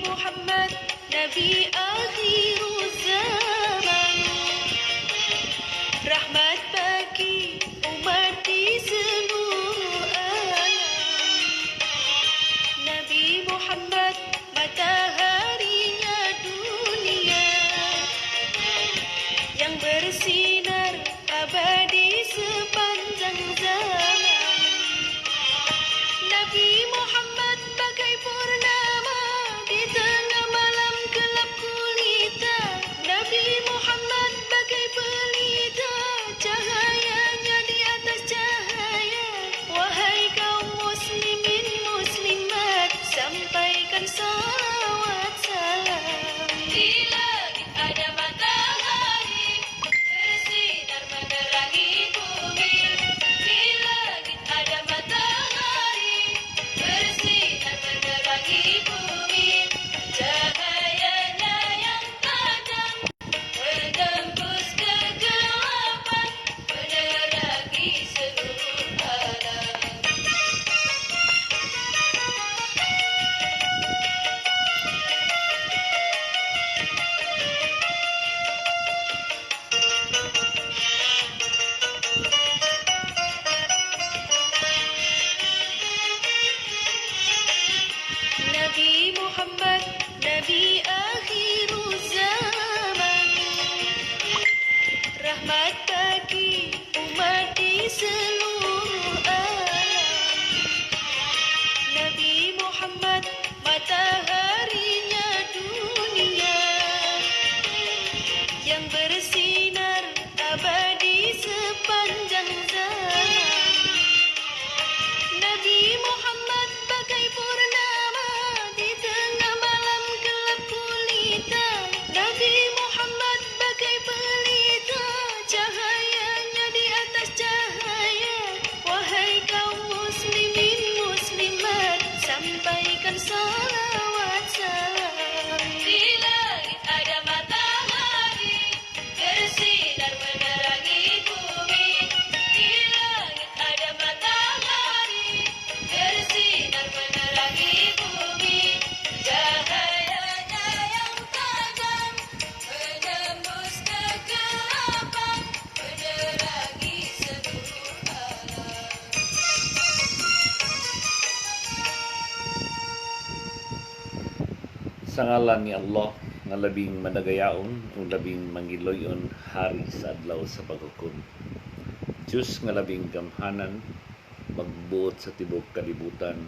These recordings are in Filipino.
Muhammad, Nabi akhir zaman, rahmat bagi umat di seluruh alam. Nabi Muhammad, mataharinya dunia, yang bersinar abadi sepanjang zaman. Nabi Muhammad bagai purnama di tengah malam gelap gulita. Nabi Muhammad bagai pelita, cahayanya di atas cahaya. Wahai kaum muslimin muslimat, sampaikan salawat salam. Di langit ada matahari bersinar menerangi bumi. Di langit ada matahari bersinar menerangi bumi. Cahayanya yang tajam menembus kegelapan, menerangi seluruh alam. Nabi Muhammad, Nabi akhir zaman, rahmat bagi umat di seluruh alam. Nabi Muhammad, mataharinya dunia, yang bersinar abadi sepanjang zaman. Nabi Muhammad bagai purnama di tengah malam gelap gulita. Nabi Muhammad bagai pelita, cahayanya di atas cahaya. Wahai kaum muslimin muslimat, sampaikan salawat salam. Di langit ada matahari bersinar menerangi bumi. Di langit ada matahari bersinar menerangi bumi. Cahayanya yang tajam menembus kegelapan, menerangi seluruh alam. Sa ngalan ni Allah nga labing madagayaon ug labing mangiloyon hari sa adlaw sa paghukom. Diyos nga labing gamhanan magbuot sa tibuok kalibutan,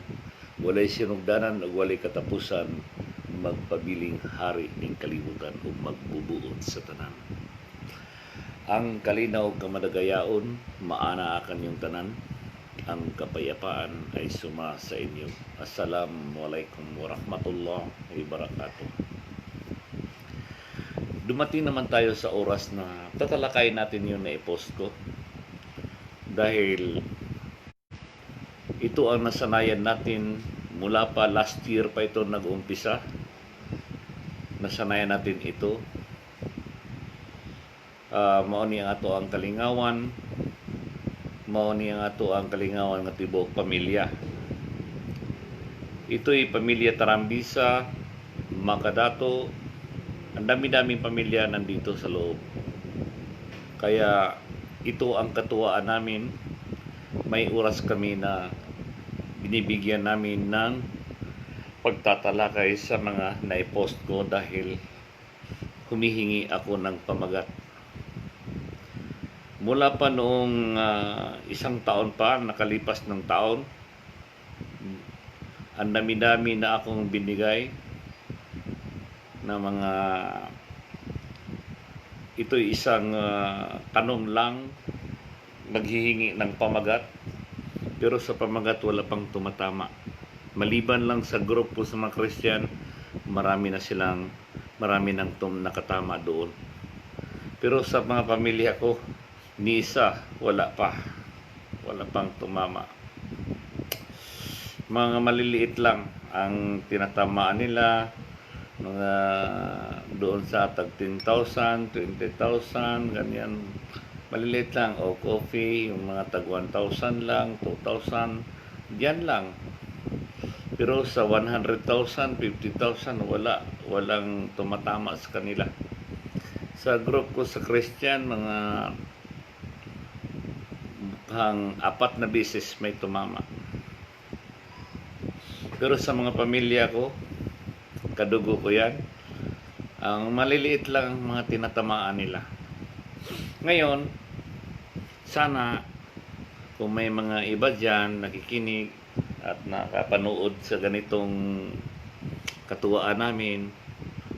walay sinugdanan ug walay katapusan, magpabiling hari ning kalibutan ug magbubuot sa tanan. Ang kalinaw nga madagayaon maana akan yung tanan. Ang kapayapaan ay suma sa inyo. Assalamualaikum warahmatullahi wabarakatuh. Dumating naman tayo sa oras na tatalakay natin yung na-post ko. Dahil ito ang nasanayan natin mula pa last year pa ito nag-umpisa. Nasanayan natin ito. Mao ni ang ato ang kalingawan. Mao ni ang ato ang kalingawan nga tibuok pamilya. Ito'y pamilya Tarambisa, Makadato. Ang dami-daming pamilya nandito sa loob. Kaya ito ang katuwaan namin. May oras kami na binibigyan namin ng pagtatalakay sa mga naipost ko dahil humihingi ako ng pamagat. Mula pa noong isang taon pa, nakalipas ng taon, ang dami-dami na akong binigay na mga, ito'y isang tanong lang, naghihingi ng pamagat, pero sa pamagat wala pang tumatama. Maliban lang sa grupo sa mga Christian, marami nang nakatama doon. Pero sa mga pamilya ko, ni isa, wala pang tumama. Mga maliliit lang ang tinatamaan nila, mga doon sa tag 10,000, 20,000, ganyan. Maliliit lang, o coffee, yung mga tag 1,000 lang, 2,000, diyan lang. Pero sa 100,000, 50,000, walang tumatama sa kanila. Sa group ko sa Christian, mga mukhang 4 na beses may tumama. Pero sa mga pamilya ko, kadugo ko yan, ang maliliit lang ang mga tinatamaan nila. Ngayon, sana kung may mga iba dyan nakikinig at nakapanood sa ganitong katuwaan namin,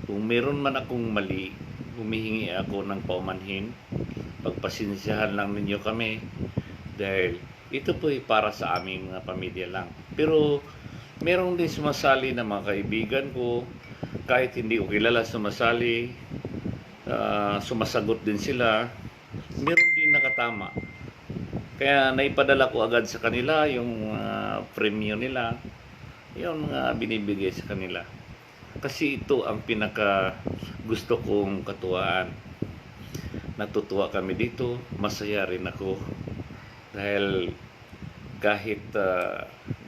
kung meron man akong mali, humihingi ako ng paumanhin. Pagpasensyahan lang ninyo kami dahil ito po ay para sa aming mga pamilya lang. Pero merong din sumasali na mga kaibigan ko, kahit hindi ko kilala sumasali, sumasagot din sila, meron din nakatama. Kaya naipadala ko agad sa kanila yung premyo nila, yung mga binibigay sa kanila. Kasi ito ang pinaka gusto kong katuwaan. Natutuwa kami dito, masaya rin ako dahil kahit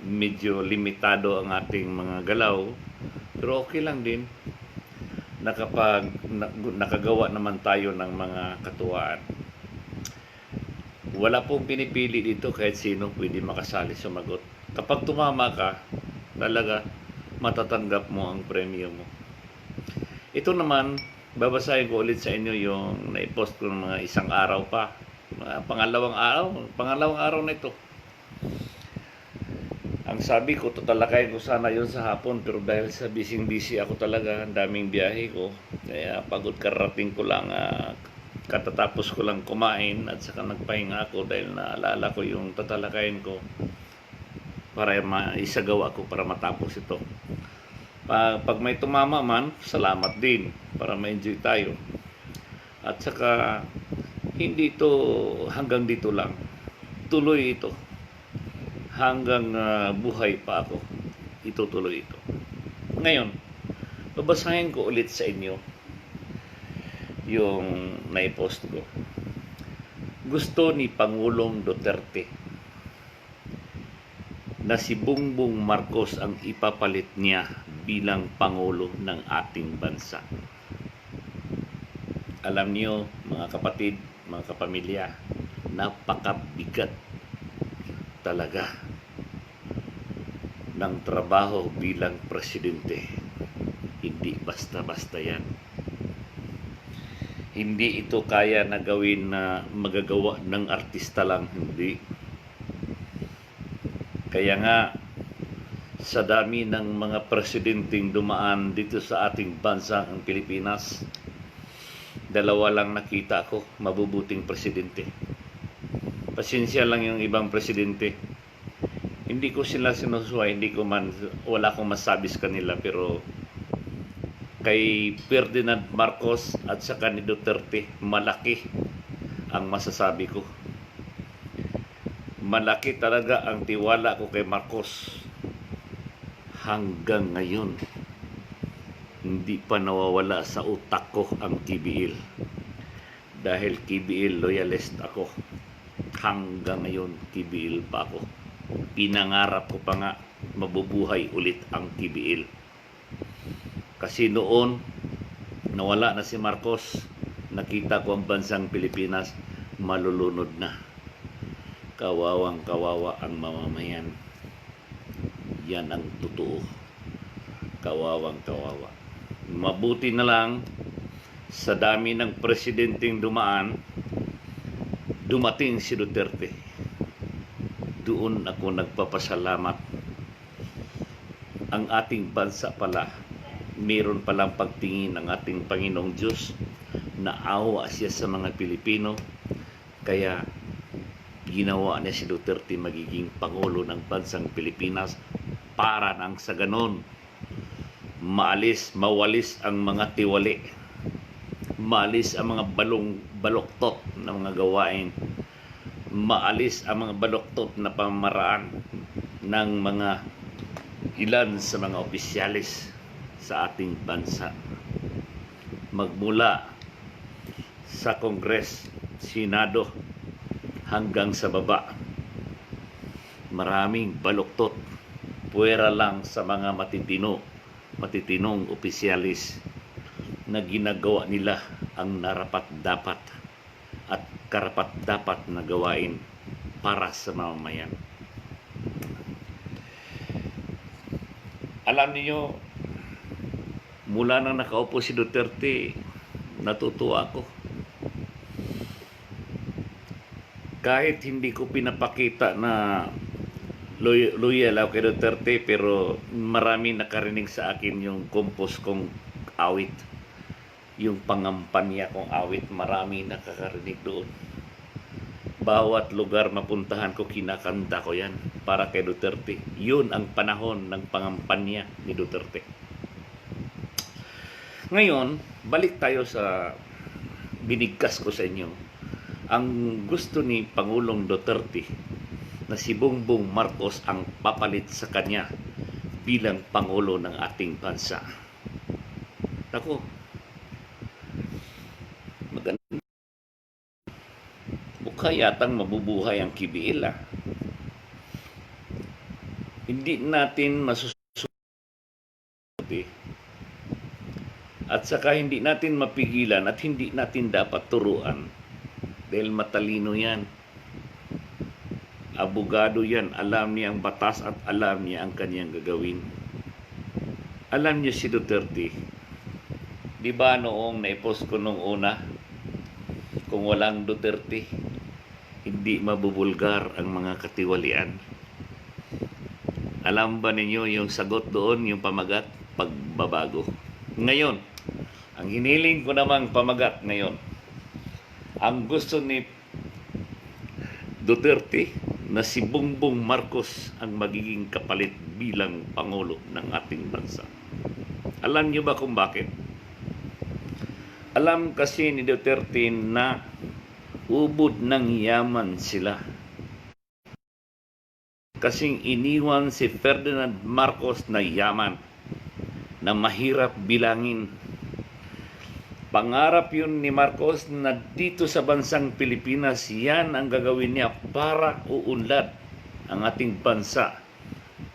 medyo limitado ang ating mga galaw, pero okay lang din nakagawa naman tayo ng mga katuwaan. Wala pong pinipili dito, kahit sino pwede makasali sumagot. Kapag tumama ka, talaga matatanggap mo ang premyo mo. Ito naman, babasahin ko ulit sa inyo yung naipost ko ng mga isang araw pa. Pangalawang araw na ito. Ang sabi ko, tatalakayin ko sana yun sa hapon, pero dahil sa busy ako talaga, ang daming biyahe ko, kaya pagod karating ko lang, katatapos ko lang kumain at saka nagpahinga ako dahil naalala ko yung tatalakayin ko para maisagawa ko para matapos ito. Pag may tumama man, salamat din para ma-enjoy tayo. At saka hindi ito hanggang dito lang, tuloy ito hanggang buhay pa ako, itutuloy ito. Ngayon, babasahin ko ulit sa inyo yung naipost ko. Gusto ni Pangulong Duterte na si Bongbong Marcos ang ipapalit niya bilang Pangulo ng ating bansa. Alam niyo, mga kapatid, mga kapamilya, napakabigat talaga ng trabaho bilang presidente. Hindi basta-basta yan. Hindi ito kaya na gawin na magagawa ng artista lang, hindi. Kaya nga, sa dami ng mga presidenteng dumaan dito sa ating bansa, ang Pilipinas, 2 lang nakita ko mabubuting presidente. Pasensya lang yung ibang presidente. Hindi ko sila sinusuway, wala akong masabi sa kanila, pero kay Ferdinand Marcos at saka ni Duterte, malaki ang masasabi ko. Malaki talaga ang tiwala ko kay Marcos. Hanggang ngayon, hindi pa nawawala sa utak ko ang KBL. Dahil KBL loyalist ako. Hanggang ngayon, KBL pa ako. Pinangarap ko pa nga mabubuhay ulit ang KBL. Kasi noon, nawala na si Marcos, nakita ko ang bansang Pilipinas malulunod na. Kawawang kawawa ang mamamayan. Yan ang totoo. Kawawang kawawa. Mabuti na lang, sa dami ng presidenteng dumating si Duterte. Doon ako nagpapasalamat. Ang ating bansa pala, meron palang pagtingin ng ating Panginoong Diyos, naawa siya sa mga Pilipino, kaya ginawa niya si Duterte magiging Pangulo ng bansang Pilipinas para nang sa ganon mawalis ang mga tiwali, maalis ang mga baluktot na mga gawain, maalis ang mga baluktot na pamaraan ng mga ilan sa mga opisyalis sa ating bansa. Magmula sa Kongres, Senado, hanggang sa baba, maraming baluktot puwera lang sa mga matitinong opisyalis na ginagawa nila ang narapat-dapat at karapat-dapat na gawain para sa mamamayan. Alam niyo, mula nang nakaupo si Duterte, natutuwa ako. Kahit hindi ko pinapakita na loyal ako kay Duterte, pero marami nakarinig sa akin yung compose kong awit. Yung pangampanya kong awit, marami nakakarinig doon. Bawat lugar mapuntahan ko, kinakanta ko yan para kay Duterte. Yun ang panahon ng pangampanya ni Duterte. Ngayon, balik tayo sa binigkas ko sa inyo. Ang gusto ni Pangulong Duterte na si Bongbong Marcos ang papalit sa kanya bilang Pangulo ng ating bansa. Ako, maganda. Mukha yatang mabubuhay ang KBL. Hindi natin masusunod at saka hindi natin mapigilan at hindi natin dapat turuan dahil matalino yan. Abogado yan, alam niya ang batas at alam niya ang kanyang gagawin. Alam niyo si Duterte, di ba noong naipost ko nung una, kung walang Duterte, hindi mabubulgar ang mga katiwalian. Alam ba ninyo yung sagot doon, yung pamagat, pagbabago. Ngayon, ang hiniling ko namang pamagat ngayon, ang gusto ni Duterte na si Bongbong Marcos ang magiging kapalit bilang Pangulo ng ating bansa. Alam niyo ba kung bakit? Alam kasi ni Duterte na ubod ng yaman sila. Kasing iniwan si Ferdinand Marcos na yaman na mahirap bilangin. Pangarap yun ni Marcos na dito sa bansang Pilipinas, yan ang gagawin niya para uunlad ang ating bansa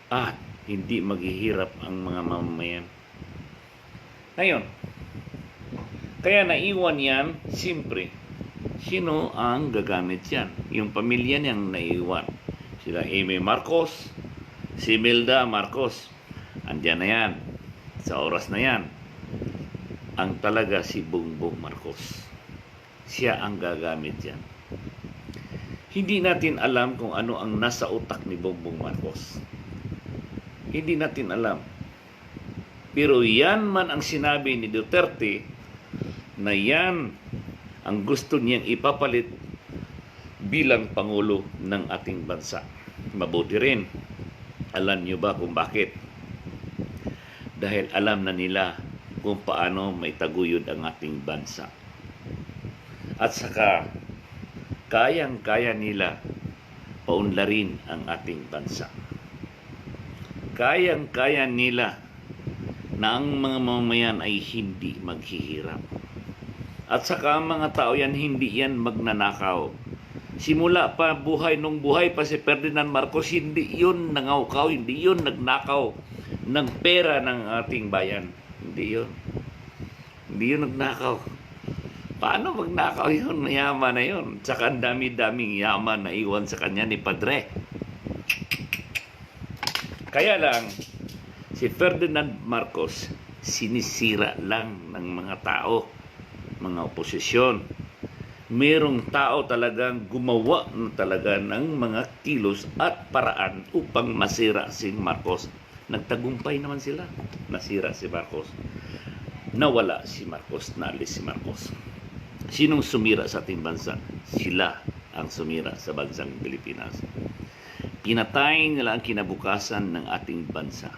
at hindi maghihirap ang mga mamamayan. Ngayon, kaya naiwan yan, siyempre, sino ang gagamit yan? Yung pamilya niyang naiwan. Sila Amy Marcos, si Imelda Marcos, andyan na yan. Sa oras na yan, ang talaga si Bongbong Marcos. Siya ang gagamit yan. Hindi natin alam kung ano ang nasa utak ni Bongbong Marcos. Hindi natin alam. Pero yan man ang sinabi ni Duterte na yan ang gusto niyang ipapalit bilang Pangulo ng ating bansa. Mabuti rin. Alam niyo ba kung bakit? Dahil alam na nila kung paano may taguyod ang ating bansa. At saka, kayang-kaya nila paunlarin ang ating bansa. Kayang-kaya nila na ang mga mamamayan ay hindi maghihirap. At saka ang mga tao yan, hindi yan magnanakaw. Simula pa nung buhay pa si Ferdinand Marcos, hindi yun nangawkaw, hindi yun nagnakaw ng pera ng ating bayan. Hindi yun. Hindi yun nagnakaw. Paano magnakaw yun? Yaman na yun. Tsaka ang dami-daming yaman na iwan sa kanya ni Padre. Kaya lang, si Ferdinand Marcos, sinisira lang ng mga tao, mga oposisyon. Merong tao talagang gumawa na talaga ng mga kilos at paraan upang masira si Marcos. Nagtagumpay naman sila. Nasira si Marcos. Nawala si Marcos. Naalis si Marcos. Sinong sumira sa ating bansa? Sila ang sumira sa bansang Pilipinas. Pinatay nila ang kinabukasan ng ating bansa.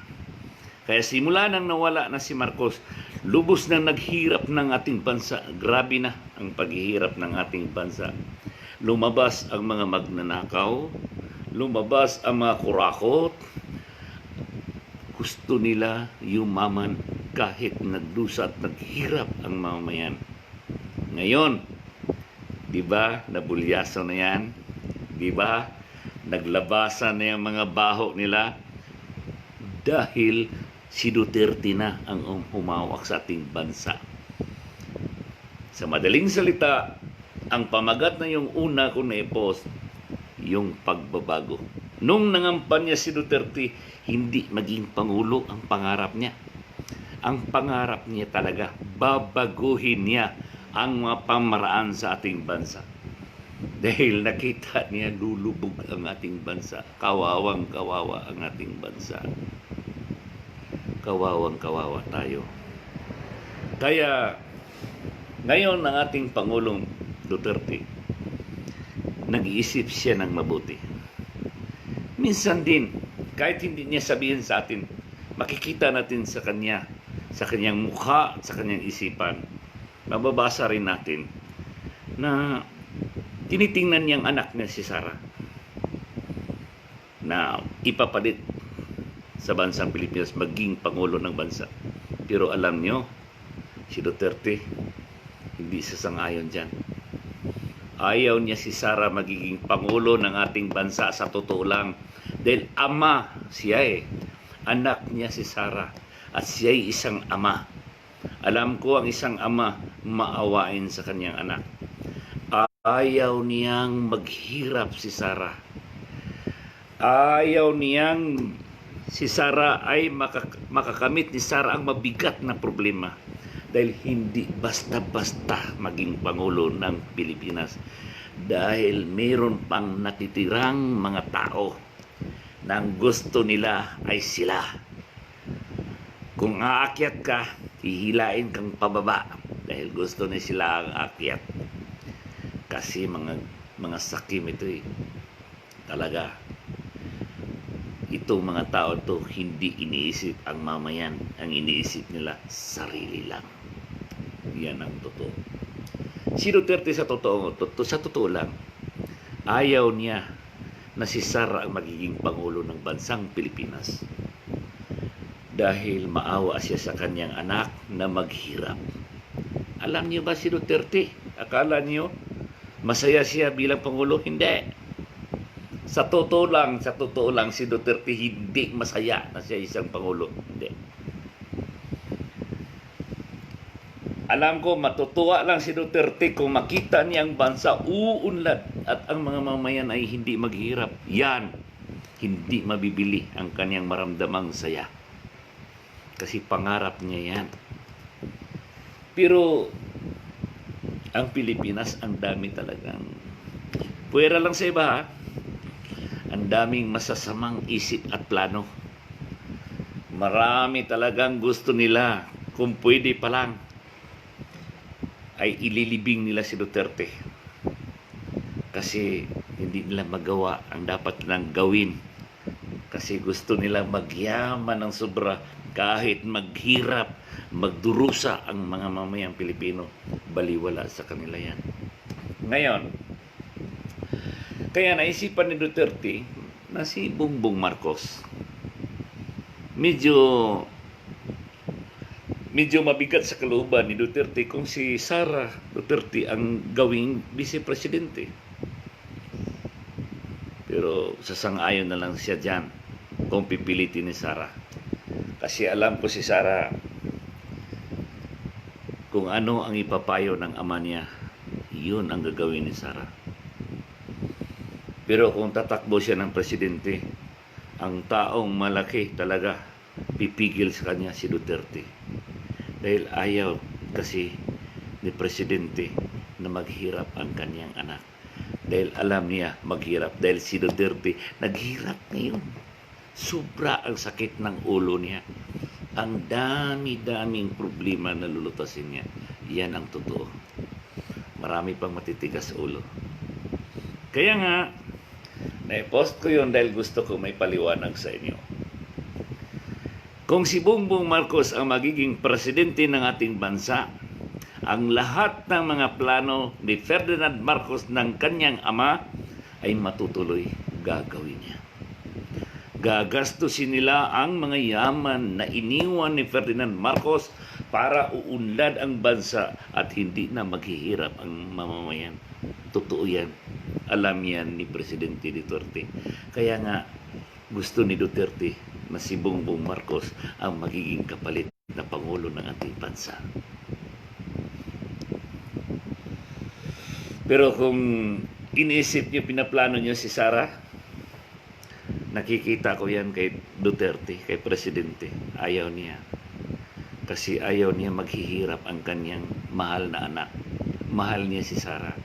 Kaya simula nang nawala na si Marcos, lubos nang naghirap ng ating bansa. Grabe na ang paghihirap ng ating bansa. Lumabas ang mga magnanakaw, lumabas ang mga kurakot. Gusto nila yumaman kahit nagdusa at naghirap ang mamamayan. Ngayon, di ba, nabulyaso na yan? Di ba, naglabasan na yung mga baho nila? dahil si Duterte na ang humawak sa ating bansa. Sa madaling salita, ang pamagat na yung una ko na-post, yung pagbabago. Nung nangampanya si Duterte, hindi maging pangulo ang pangarap niya. Ang pangarap niya talaga, babaguhin niya ang mga pamaraan sa ating bansa. Dahil nakita niya lulubog ang ating bansa. Kawawang kawawa ang ating bansa. Kawawang kawawa tayo. Kaya ngayon ang ating Pangulong Duterte, nag-iisip siya ng mabuti. Minsan din, kahit hindi niya sabihin sa atin, makikita natin sa kanya, sa kanyang mukha, sa kanyang isipan, mababasa rin natin na tinitingnan niyang anak niya si Sara na ipapalit sa bansang Pilipinas maging Pangulo ng bansa. Pero alam niyo, si Duterte, hindi sasang-ayon dyan. Ayaw niya si Sara magiging Pangulo ng ating bansa sa totoo lang. Dahil ama siya anak niya si Sara. At siya'y isang ama. Alam ko ang isang ama maawain sa kanyang anak. Ayaw niyang maghirap si Sara. Ayaw niyang si Sara ay makakamit ni Sara ang mabigat na problema. Dahil hindi basta-basta maging Pangulo ng Pilipinas. Dahil mayroon pang natitirang mga tao na ang gusto nila ay sila. Kung aakyat ka, hihilain kang pababa dahil gusto ni sila ang aakyat. Kasi mga sakim ito talaga. Itong mga tao to hindi iniisip ang mamayan. Ang iniisip nila sarili lang. Yan ang totoo. Si Duterte sa totoo lang, ayaw niya na si Sara ang magiging Pangulo ng bansang Pilipinas. Dahil maawa siya sa kanyang anak na maghirap. Alam niyo ba si Duterte? Akala niyo masaya siya bilang Pangulo? Hindi. Sa totoo lang si Duterte hindi masaya na siya isang Pangulo. Hindi. Alam ko matutuwa lang si Duterte kung makita niya ang bansa uunlad at ang mga mamayan ay hindi maghirap. Yan, hindi mabibili ang kanyang maramdamang saya. Kasi pangarap niya yan. Pero ang Pilipinas, ang dami talagang puwera lang sa iba, ha? Ang daming masasamang isip at plano. Marami talagang gusto nila, kung pwede pa lang, ay ililibing nila si Duterte. Kasi hindi nila magawa ang dapat nilang gawin. Kasi gusto nila magyaman ng sobra kahit maghirap, magdurusa ang mga mamayang Pilipino. Baliwala sa kanila yan. Ngayon, kaya naisipan ni Duterte na si Bongbong Marcos medyo mabigat sa kalooban ni Duterte kung si Sara Duterte ang gawing vice-presidente. Pero sasang-ayon na lang siya dyan kung pipilitin ni Sara. Kasi alam ko si Sara kung ano ang ipapayo ng ama niya, yun ang gagawin ni Sara. Pero kung tatakbo siya ng presidente, ang taong malaki talaga pipigil sa kanya si Duterte. Dahil ayaw kasi ni presidente na maghirap ang kanyang anak. Dahil alam niya maghirap. Dahil si Duterte naghirap ngayon. Sobra ang sakit ng ulo niya. Ang dami-daming problema na lulutasin niya. Yan ang totoo. Marami pang matitigas ulo. Kaya nga, na-post ko yun dahil gusto ko may paliwanag sa inyo. Kung si Bongbong Marcos ang magiging presidente ng ating bansa, ang lahat ng mga plano ni Ferdinand Marcos ng kanyang ama ay matutuloy gagawin niya. Gagastusin nila ang mga yaman na iniwan ni Ferdinand Marcos para uunlad ang bansa at hindi na maghihirap ang mamamayan. Totoo yan. Alam yan ni Presidente Duterte. Kaya nga gusto ni Duterte na si Bongbong Marcos ang magiging kapalit na Pangulo ng ating bansa. Pero kung iniisip niyo, pinaplano niyo si Sara, nakikita ko yan kay Duterte, kay Presidente. Ayaw niya. Kasi ayaw niya maghihirap ang kanyang mahal na anak. Mahal niya si Sara.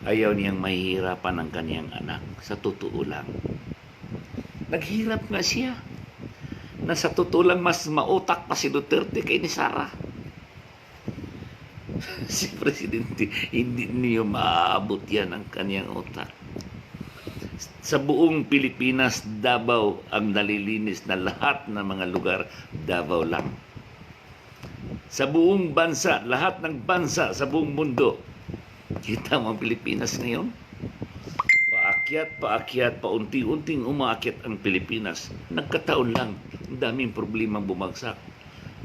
Ayaw niyang mahihirapan ang kanyang anak. Sa totoo lang. Naghirap nga siya. Na sa totoo lang mas mautak pa si Duterte kay ni Sara. Si Presidente, hindi niyo maaabot yan ang kanyang utak. Sa buong Pilipinas, Davao ang nalilinis na lahat ng mga lugar, Davao lang. Sa buong bansa, lahat ng bansa sa buong mundo, kita mo ang Pilipinas ngayon? Paakyat, paunti-unting umaakyat ang Pilipinas. Nagkataon lang, ang daming problema bumagsak.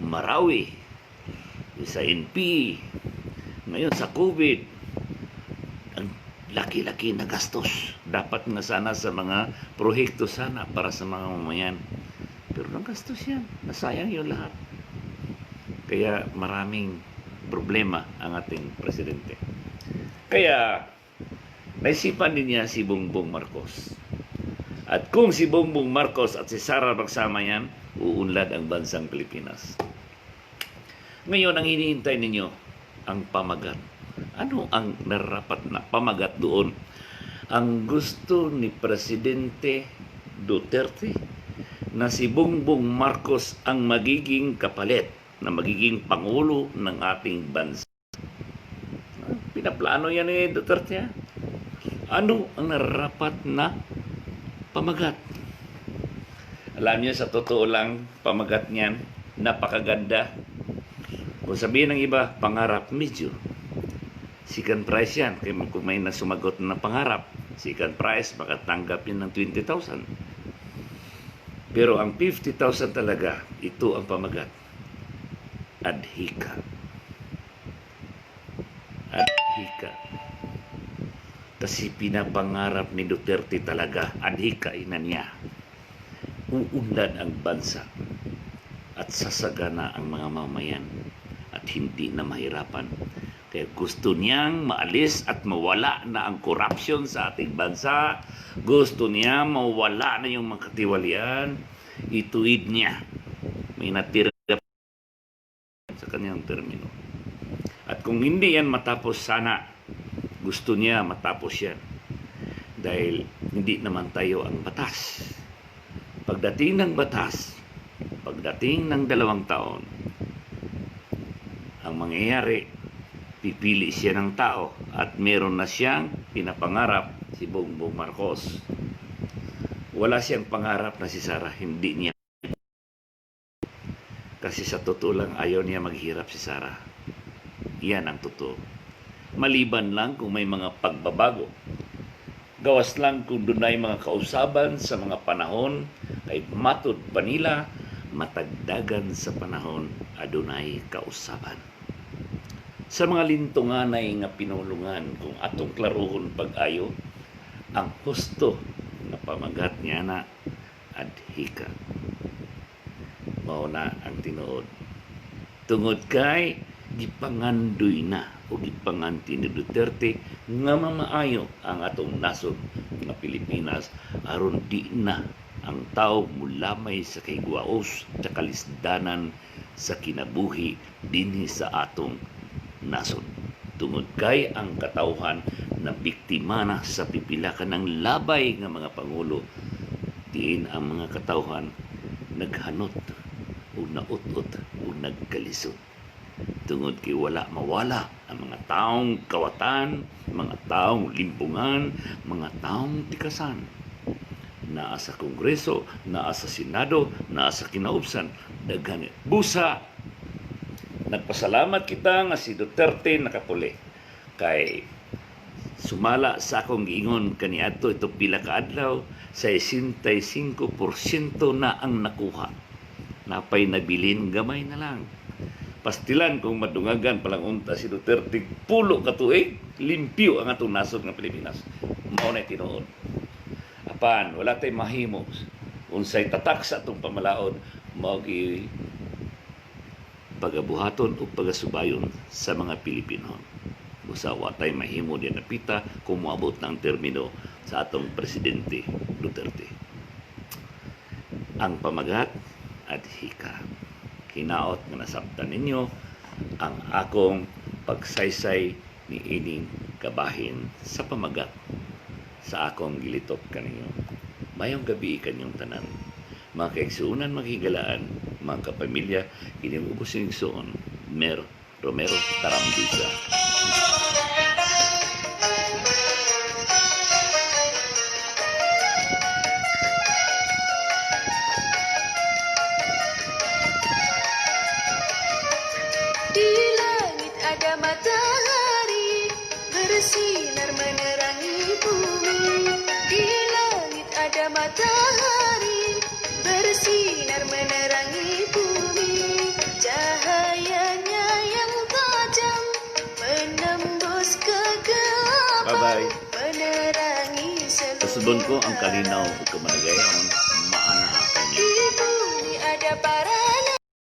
Marawi, sa NP, ngayon sa COVID, ang laki-laki na gastos. Dapat nga sana sa mga proyekto sana para sa mga mamayan. Pero nagastos yan. Nasayang yun lahat. Kaya maraming problema ang ating presidente. Kaya naisipan din niya si Bongbong Marcos. At kung si Bongbong Marcos at si Sara magsama yan, uunlad ang bansang Pilipinas. Ngayon, ang hinihintay ninyo, ang pamagat. Ano ang narapat na pamagat doon? Ang gusto ni Presidente Duterte na si Bongbong Marcos ang magiging kapalit, na magiging Pangulo ng ating bansa. Pinaplano yan ni Duterte. Ano ang narapat na pamagat? Alam niyo, sa totoo lang, pamagat niyan, napakaganda. Kung sabihin ng iba, pangarap, medyo. Second prize yan. Kaya kung may nasumagot na pangarap, second prize, makatanggap yun ng 20,000. Pero ang 50,000 talaga, ito ang pamagat. Adhika. Adhika. Kasi pinapangarap ni Duterte talaga, adhikain na niya. Uunlad ang bansa at sasagana ang mga mamayan at hindi na mahirapan. Kaya gusto niyang maalis at mawala na ang corruption sa ating bansa. Gusto niya mawala na yung mga katiwalian. Ituwid niya. May natira sa kanyang termino. At kung hindi yan matapos, sana gusto niya matapos yan. Dahil hindi naman tayo ang batas. Pagdating ng batas, pagdating ng 2 taon, ang mangyayari, pipili siya ng tao at meron na siyang pinapangarap, si Bongbong Marcos. Wala siyang pangarap na si Sara, hindi niya. Kasi sa totoo lang, ayaw niya maghirap si Sara. Yan ang totoo. Maliban lang kung may mga pagbabago. Gawas lang kung doon ay mga kausaban sa mga panahon, kay matod pa nila, matagdagan sa panahon, adunay kausaban. Sa mga lintunganay nga pinulungan, kung atong klaruhon pag-ayo, ang husto na pamagat niya na adhika. Mao na ang tinuod. Tungod kay gipangandoy na o gipanganti ni Duterte nga mamaayo ang atong nasod nga Pilipinas aron di na ang tao mulamay sa kaigwaos sa kalisdanan sa kinabuhi dinhi sa atong nasod. Tungod kay ang katawhan na biktima na sa pipila ka ng labay nga mga pangulo, diin ang mga katawhan naghanot o naut-ut o nagkalisod. Tungod kay wala mawala ang mga taong kawatan, mga taong limbungan, mga taong tikasan. Naa sa Kongreso, naa sa Senado, naa sa kinaubsan, daghan busa. Nagpasalamat kita nga si Duterte nakapuli. Kay sumala sa akong giingon kaniadto ito pila ka adlaw, 65% na ang nakuha. Napay nabilin gamay na lang. Pastilan kung madungagan palang unta si Duterte, pulo ka tuig, limpyo ang atong nasod ng Pilipinas. Mao na tinuod. Apan, wala tay mahimo, unsay tatak sa atong pamalaod mao gi pagabuhaton o pagasubayon sa mga Pilipino. Busa watay mahimo din napita kung moabot na ang termino sa atong Presidente Duterte. Ang pamagat at hika. Hinaot nga nasabtan ninyo ang akong pagsaysay ni ining kabahin sa pamagat sa akong gilitok kaninyo. Mayong gabi kanyong tanan. Mga kaigsuunan, maghigalaan, mga kapamilya, inimubos yung igsuon, Mer Romero Tarambisa. Di langit ada matahari bersinar menerangi bumi. Di langit ada matahari bersinar menerangi bumi. Cahayanya yang tajam menembus kegelapan. Bye-bye. Menerangi Kasubon ko ang seluruh kalinaw o kamanagayaon, maana ako niya. di bumi ada para